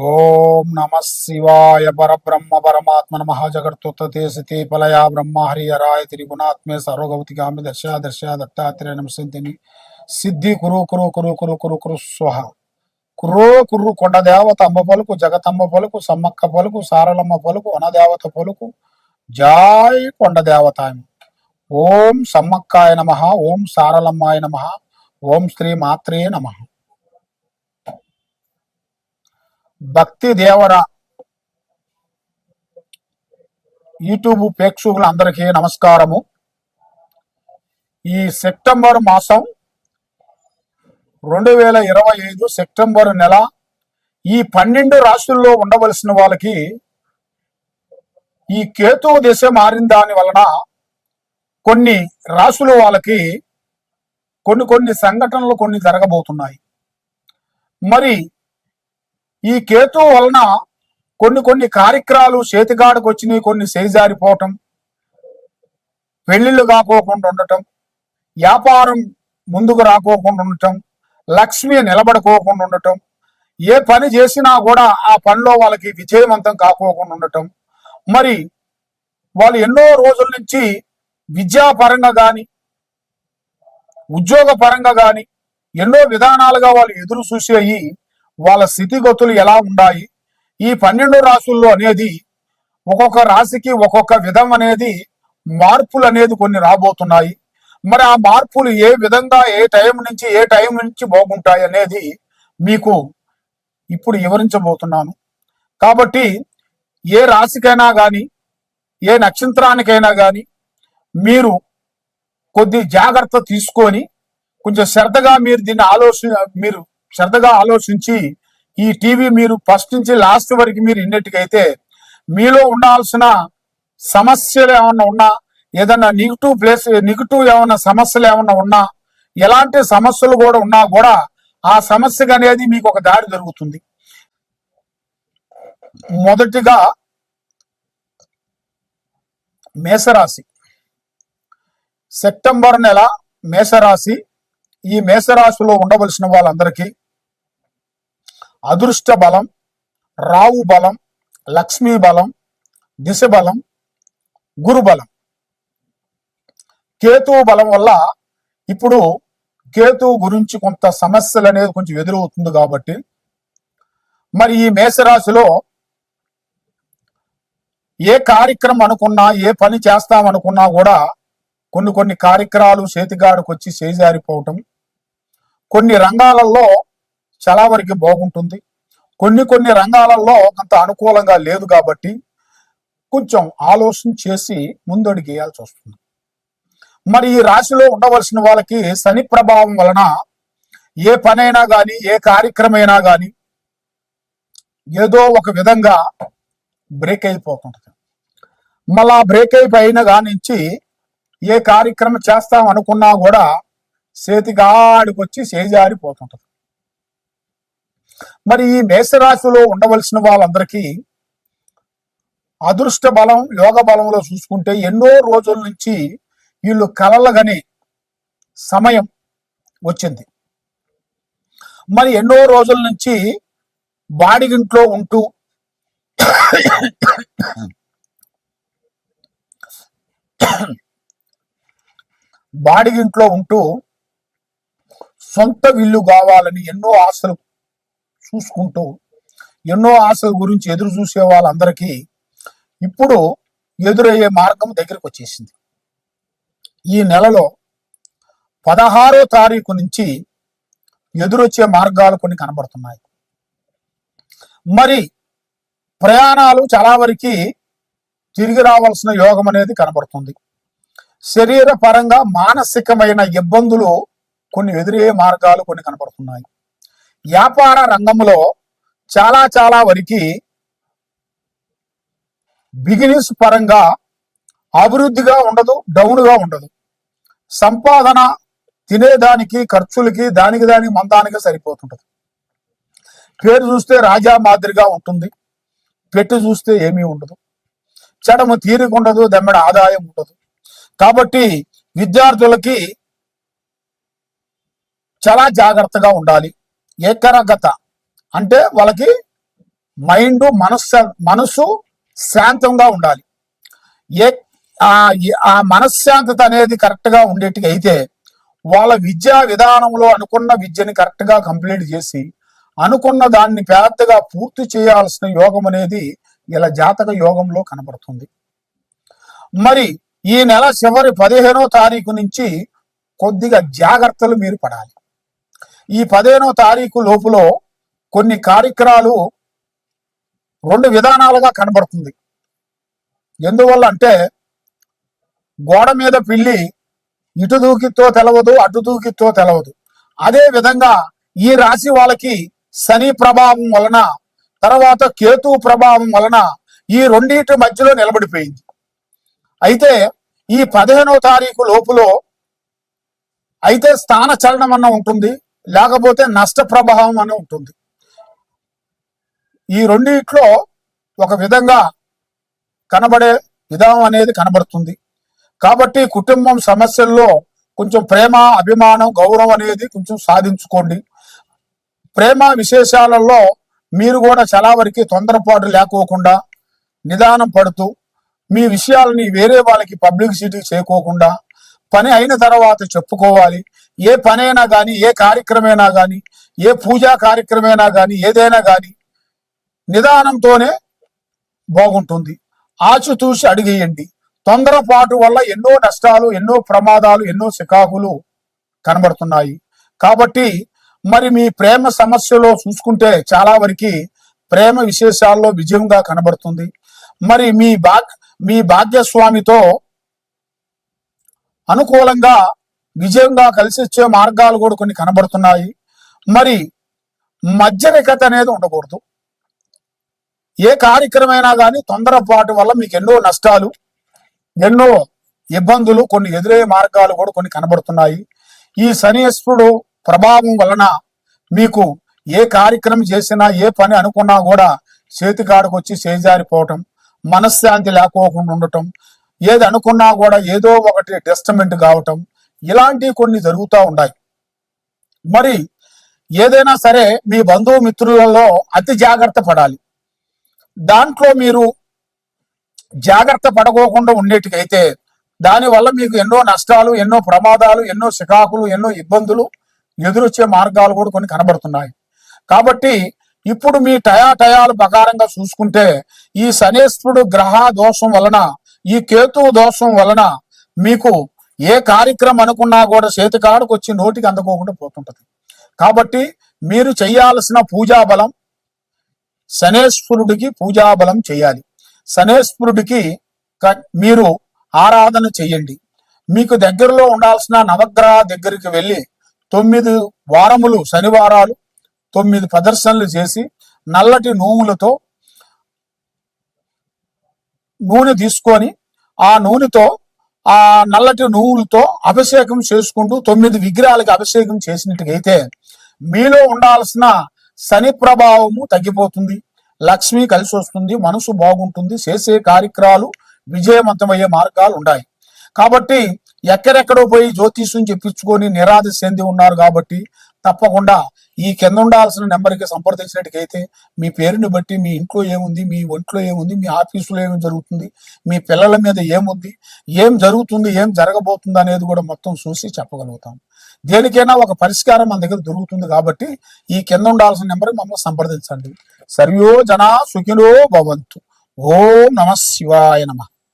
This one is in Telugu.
ఓం నమ శివాయ పరబ్రహ్మ పరమాత్మ నమ జగత్తుతే సతి పలయా బ్రహ్మ హరిహరాయ త్రిగుణాత్మే సర్వగౌతికామి దశ దశ దత్తాత్రేయ నమసింతిని సిద్ధి కురు కురు కురు కురు కురు కురు స్వహ కుర్రో కుర్రు కొండ దేవత అమ్మ పలుకు జగతమ్మ పలుకు సమ్మక్క పలుకు సారలమ్మ పలుకు వనదేవత పలుకు జాయ్ కొండ దేవత. ఓం సమ్మక్కాయ నమ, ఓం సారలమ్మాయ నమ, ఓం శ్రీ మాత్రే నమ. భక్తి దేవర యూట్యూబ్ ప్రేక్షకులందరికీ నమస్కారము. ఈ సెప్టెంబర్ మాసం 2025 సెప్టెంబర్ నెల ఈ 12 రాశుల్లో ఉండవలసిన వాళ్ళకి ఈ కేతు దశ మారిన దాని వలన కొన్ని రాశుల వాళ్ళకి కొన్ని సంఘటనలు కొన్ని జరగబోతున్నాయి. మరి ఈ కేతు వలన కొన్ని కార్యక్రమాలు చేతిగాడకు వచ్చినాయి, కొన్ని చేజారిపోవటం, పెళ్లిళ్ళు కాకోకుండా ఉండటం, వ్యాపారం ముందుకు రాకోకుండా ఉండటం, లక్ష్మి నిలబడుకోకుండా ఉండటం, ఏ పని చేసినా కూడా ఆ పనిలో వాళ్ళకి విజయవంతం కాకోకుండా ఉండటం. మరి వాళ్ళు ఎన్నో రోజుల నుంచి విద్యాపరంగా కానీ ఉద్యోగ పరంగా కానీ ఎన్నో విధానాలుగా వాళ్ళు ఎదురు చూసేయి వాళ్ళ స్థితిగతులు ఎలా ఉన్నాయి, ఈ 12 రాశుల్లో అనేది ఒక్కొక్క రాశికి ఒక్కొక్క విధం అనేది మార్పులు అనేది కొన్ని రాబోతున్నాయి. మరి ఆ మార్పులు ఏ విధంగా ఏ టైం నుంచి బాగుంటాయి అనేది మీకు ఇప్పుడు వివరించబోతున్నాను. కాబట్టి ఏ రాశికైనా కానీ ఏ నక్షత్రానికైనా కానీ మీరు కొద్ది జాగ్రత్త తీసుకొని కొంచెం శ్రద్ధగా మీరు దీన్ని శ్రద్ధగా ఆలోచించి ఈ టీవీ మీరు ఫస్ట్ నుంచి లాస్ట్ వరకు మీరు ఇన్నట్టుకైతే మీలో ఉండాల్సిన సమస్యలు ఏమన్నా ఉన్నా, ఏదన్నా నెగిటివ్ ఏమన్నా సమస్యలు ఏమన్నా ఉన్నా, ఎలాంటి సమస్యలు కూడా ఉన్నా కూడా ఆ సమస్యగా అనేది మీకు ఒక దారి దొరుకుతుంది. మొదటిగా మేషరాశి. సెప్టెంబర్ నెల మేషరాశి. ఈ మేషరాశిలో ఉండవలసిన వాళ్ళందరికీ అదృష్ట బలం, రావు బలం, లక్ష్మీ బలం, దిశ బలం, గురు బలం. కేతువు బలం వల్ల ఇప్పుడు కేతువు గురించి కొంత సమస్యలు అనేది కొంచెం ఎదురవుతుంది. కాబట్టి మరి ఈ మేషరాశిలో ఏ కార్యక్రమం అనుకున్నా, ఏ పని చేస్తామనుకున్నా కూడా కొన్ని కార్యక్రమాలు చేతిగాడికి వచ్చి చేజారిపోవటం, కొన్ని రంగాలలో చాలా వరకు బాగుంటుంది, కొన్ని రంగాలలో అంత అనుకూలంగా లేదు. కాబట్టి కొంచెం ఆలోచన చేసి ముందడుగు వేయాల్సి వస్తుంది. మరి ఈ రాశిలో ఉండవలసిన వాళ్ళకి శని ప్రభావం వలన ఏ పనైనా కానీ ఏ కార్యక్రమైనా కానీ ఏదో ఒక విధంగా బ్రేక్ అయిపోతుంటుంది. మళ్ళా బ్రేక్ అయిపోయిన కానించి ఏ కార్యక్రమం చేస్తాం అనుకున్నా కూడా చేతిగాడికి వచ్చి చేజారిపోతుంటది. మరి ఈ మేషరాశిలో ఉండవలసిన వాళ్ళందరికీ అదృష్ట బలం, యోగ బలంలో చూసుకుంటే ఎన్నో రోజుల నుంచి వీళ్ళు కలలుగనే సమయం వచ్చింది. మరి ఎన్నో రోజుల నుంచి బాడిగింట్లో ఉంటూ సొంత ఇల్లు కావాలని ఎన్నో ఆశలు చూసుకుంటూ ఎన్నో ఆశల గురించి ఎదురు చూసే వాళ్ళందరికీ ఇప్పుడు ఎదురయ్యే మార్గం దగ్గరికి వచ్చేసింది. ఈ నెలలో 16వ తారీఖు నుంచి ఎదురొచ్చే మార్గాలు కొన్ని కనబడుతున్నాయి. మరి ప్రయాణాలు చాలా వరకు తిరిగి రావాల్సిన యోగం అనేది కనబడుతుంది. శరీర పరంగా మానసికమైన ఇబ్బందులు కొన్ని ఎదురయ్యే మార్గాలు కొన్ని కనబడుతున్నాయి. వ్యాపార రంగంలో చాలా వరకు బిజినెస్ పరంగా అభివృద్ధిగా ఉండదు, డౌన్గా ఉండదు. సంపాదన తినేదానికి, ఖర్చులకి, దానికి మందానికి సరిపోతుంటది. పేరు చూస్తే రాజా మాదిరిగా ఉంటుంది, పెట్టి చూస్తే ఏమీ ఉండదు. చెడము తీరిక ఉండదు, దమ్మెడ ఆదాయం ఉండదు. కాబట్టి విద్యార్థులకి చాలా జాగ్రత్తగా ఉండాలి. ఏకరగత అంటే వాళ్ళకి మైండ్ మనసు శాంతంగా ఉండాలి. ఏ ఆ మనశ్శాంతత అనేది కరెక్ట్ గా ఉండేట్టుగా అయితే వాళ్ళ విద్యా విధానంలో అనుకున్న విద్యని కరెక్ట్ గా కంప్లీట్ చేసి అనుకున్న దాన్ని పెద్దగా పూర్తి చేయాల్సిన యోగం అనేది ఇలా జాతక యోగంలో కనబడుతుంది. మరి ఈ నెల చివరి 15వ తారీఖు నుంచి కొద్దిగా జాగ్రత్తలు మీరు పడాలి. ఈ 15వ తారీఖు లోపులో కొన్ని కార్యక్రమాలు 2 విధానాలుగా కనబడుతుంది. ఎందువల్ల అంటే గోడ మీద పిల్లి ఇటు దూకితో తెలవదు, అటు దూకితో తెలవదు. అదే విధంగా ఈ రాశి వాళ్ళకి శని ప్రభావం వలన, తర్వాత కేతు ప్రభావం వలన ఈ రెండింటి మధ్యలో నిలబడిపోయింది. అయితే ఈ 15వ తారీఖు లోపులో అయితే స్థాన చలనం అన్న ఉంటుంది, లేకపోతే నష్ట ప్రభావం అని ఉంటుంది. ఈ రెండిట్లో ఒక విధంగా కనబడే విధానం అనేది కనబడుతుంది. కాబట్టి కుటుంబం సమస్యల్లో కొంచెం ప్రేమ, అభిమానం, గౌరవం అనేది కొంచెం సాధించుకోండి. ప్రేమ విశేషాలలో మీరు కూడా చాలా వరకు తొందరపాటు లేకోకుండా నిదానం పడుతూ మీ విషయాలని వేరే వాళ్ళకి పబ్లిసిటీ చేయకోకుండా పని అయిన తర్వాత చెప్పుకోవాలి. ఏ పనైనా కానీ, ఏ కార్యక్రమైనా కానీ, ఏ పూజా కార్యక్రమైనా కానీ, ఏదైనా కానీ నిదానంతోనే బాగుంటుంది. ఆచితూచి అడిగేయండి. తొందరపాటు వల్ల ఎన్నో నష్టాలు, ఎన్నో ప్రమాదాలు, ఎన్నో చికాకులు కనబడుతున్నాయి. కాబట్టి మరి మీ ప్రేమ సమస్యలో చూసుకుంటే చాలా వరకు ప్రేమ విశేషాల్లో విజయంగా కనబడుతుంది. మరి మీ భాగ్యస్వామితో అనుకూలంగా విజయంగా కలిసి వచ్చే మార్గాలు కూడా కొన్ని కనబడుతున్నాయి. మరి మధ్యరికత అనేది ఉండకూడదు. ఏ కార్యక్రమైనా కానీ తొందరపాటు వల్ల మీకు ఎన్నో నష్టాలు, ఎన్నో ఇబ్బందులు, కొన్ని ఎదురయ్యే మార్గాలు కూడా కొన్ని కనబడుతున్నాయి. ఈ శనీశ్వరుడు ప్రభావం వలన మీకు ఏ కార్యక్రమం చేసినా, ఏ పని అనుకున్నా కూడా చేతికాడకు వచ్చి చేజారిపోవటం, మనశ్శాంతి లేకోకుండా ఉండటం, ఏది అనుకున్నా కూడా ఏదో ఒకటి డిస్టర్బెంట్ కావటం, ఇలాంటివి కొన్ని జరుగుతూ ఉన్నాయి. మరి ఏదైనా సరే మీ బంధువు మిత్రులలో అతి జాగ్రత్త పడాలి. దాంట్లో మీరు జాగ్రత్త పడకోకుండా ఉండేటికైతే దానివల్ల మీకు ఎన్నో నష్టాలు, ఎన్నో ప్రమాదాలు, ఎన్నో చికాకులు, ఎన్నో ఇబ్బందులు ఎదురొచ్చే మార్గాలు కూడా కొన్ని కనబడుతున్నాయి. కాబట్టి ఇప్పుడు మీ టయాల ప్రకారంగా చూసుకుంటే ఈ శనేశ్వరుడు గ్రహ దోషం వలన, ఈ కేతు దోషం వలన మీకు ఏ కార్యక్రమం అనుకున్నా కూడా చేతికాడకు వచ్చి నోటికి అందుకోకుండా పోతుంటది. కాబట్టి మీరు చేయాల్సిన పూజాబలం, శనేశ్వరుడికి పూజాబలం చేయాలి. శనేశ్వరుడికి మీరు ఆరాధన చెయ్యండి. మీకు దగ్గరలో ఉండాల్సిన నవగ్రహ దగ్గరికి వెళ్ళి 9 వారములు శనివారాలు 9 ప్రదర్శనలు చేసి నల్లటి నూనెలతో నూనె తీసుకొని ఆ నూనెతో ఆ నల్లటి నువ్వులతో అభిషేకం చేసుకుంటూ 9 విగ్రహాలకు అభిషేకం చేసినట్టుగైతే మీలో ఉండాల్సిన శని ప్రభావము తగ్గిపోతుంది, లక్ష్మి కలిసి వస్తుంది, మనసు బాగుంటుంది, చేసే కార్యక్రమాలు విజయవంతమయ్యే మార్గాలు ఉన్నాయి. కాబట్టి ఎక్కడెక్కడో పోయి జ్యోతిష్యం చెప్పించుకొని నిరాశ చెంది ఉన్నారు. కాబట్టి తప్పకుండా ఈ కింద ఉండాల్సిన నెంబర్కి సంప్రదించినట్టుకైతే మీ పేరుని బట్టి మీ ఇంట్లో ఏముంది, మీ ఒంట్లో ఏముంది, మీ ఆఫీసులో ఏమి జరుగుతుంది, మీ పిల్లల మీద ఏముంది, ఏం జరుగుతుంది, ఏం జరగబోతుంది అనేది కూడా మొత్తం చూసి చెప్పగలుగుతాం. దేనికైనా ఒక పరిష్కారం మన దగ్గర దొరుకుతుంది. కాబట్టి ఈ కింద ఉండాల్సిన నెంబర్కి మమ్మల్ని సంప్రదించండి. సర్వో జనా సుఖినో భవంతు. ఓం నమః శివాయ నమః.